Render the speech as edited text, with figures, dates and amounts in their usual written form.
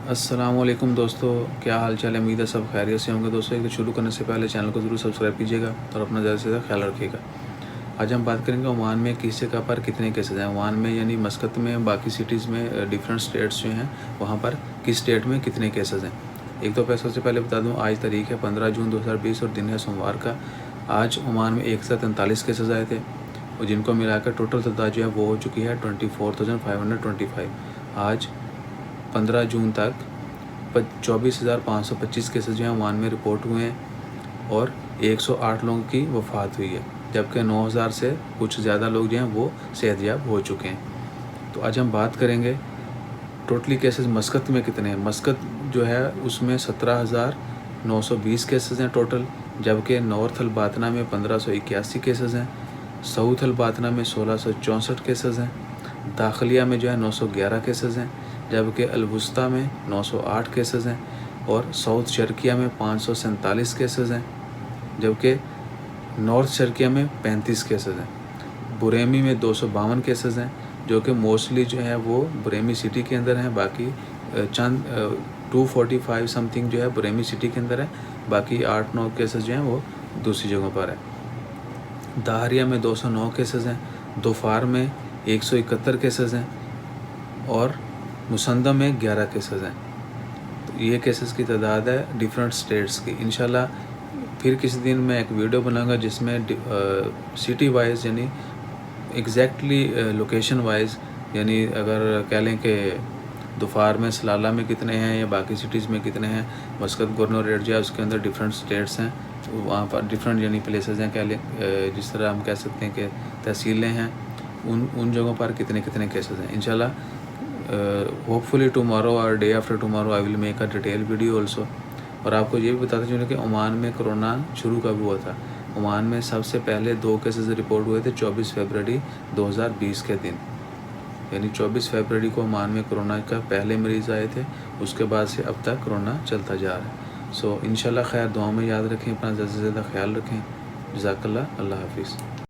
अस्सलाम वालेकुम दोस्तों, क्या हाल चाल है। उम्मीद है सब खैरियत से होंगे। दोस्तों एक शुरू करने से पहले चैनल को ज़रूर सब्सक्राइब कीजिएगा और अपना ज़्यादा से ज़्यादा ख्याल रखिएगा। आज हम बात करेंगे ओमान में किस जगह पर कितने केसेस हैं। ओमान में यानी मस्कत में, बाकी सिटीज़ में, डिफरेंट स्टेट्स जो हैं वहाँ पर किस स्टेट में कितने केसेस हैं। एक तो सबसे पहले बता दूँ, आज तारीख है 15 जून 2020 और दिन है सोमवार का। आज ओमान में 143 केसेस आए थे और जिनको मिलाकर टोटल तादाद जो है वो हो चुकी है 24,525। आज 15 जून तक 24,525 केसेस जो हैं ओमान में रिपोर्ट हुए हैं और 108 लोगों की वफ़ात हुई है, जबकि 9,000 से कुछ ज़्यादा लोग जो हैं वो सेहतयाब हो चुके हैं। तो आज हम बात करेंगे टोटली केसेस मस्कत में कितने हैं। मस्कत जो है उसमें 17,920 केसेस हैं टोटल, जबकि नॉर्थ अलबातना में 1,581 केसेस हैं, साउथ अलबातना में 1,664 केसेस हैं, दाखिलिया में जो है 911 केसेस हैं, जबकि अलवुस्ता में 908 केसेस हैं और साउथ शर्किया में 547 केसेस हैं, जबकि नॉर्थ शर्किया में 35 केसेस हैं। बुरेमी में 252 केसेस हैं, जो कि मोस्टली जो है वो बुरेमी सिटी के अंदर हैं। बाकी चंद 245 समथिंग जो है बुरेमी सिटी के अंदर है, बाकी 8-9 केसेस जो हैं वो दूसरी जगहों पर है। दाहरिया में 209 केसेस हैं, दोफार में 171 केसेस हैं और मुसंदा में 11 केसेस हैं। तो ये केसेस की तादाद है डिफरेंट स्टेट्स की। इंशाल्लाह फिर किसी दिन मैं एक वीडियो बनाऊंगा जिसमें सिटी वाइज यानी एग्जैक्टली लोकेशन वाइज, यानी अगर कह लें कि दोफार में सलाला में कितने हैं या बाकी सिटीज़ में कितने हैं, मस्कत गवर्नरेट जो है उसके अंदर डिफरेंट स्टेट्स हैं, तो वहाँ पर डिफरेंट यानी प्लेसेस हैं, कह लें जिस तरह हम कह सकते हैं कि तहसीलें हैं, उन जगहों पर कितने कितने केसेस हैं। इंशाल्लाह होपफुली टुमारो और day after tomorrow I will make a detail video also. और आपको ये भी बताते चलूँ कि ओमान में कोरोना शुरू कब हुआ था। ओमान में सबसे पहले 2 केसेस रिपोर्ट हुए थे 24 फरवरी 2020 के दिन, यानी 24 फरवरी को ओमान में कोरोना का पहले मरीज़ आए थे। उसके बाद से अब तक कोरोना चलता जा रहा है। सो इंशाल्लाह खैर दुआ में याद रखें, अपना ज़्यादा से ज़्यादा ख्याल रखें। जज़ाकल्लाह, अल्लाह हाफिज़।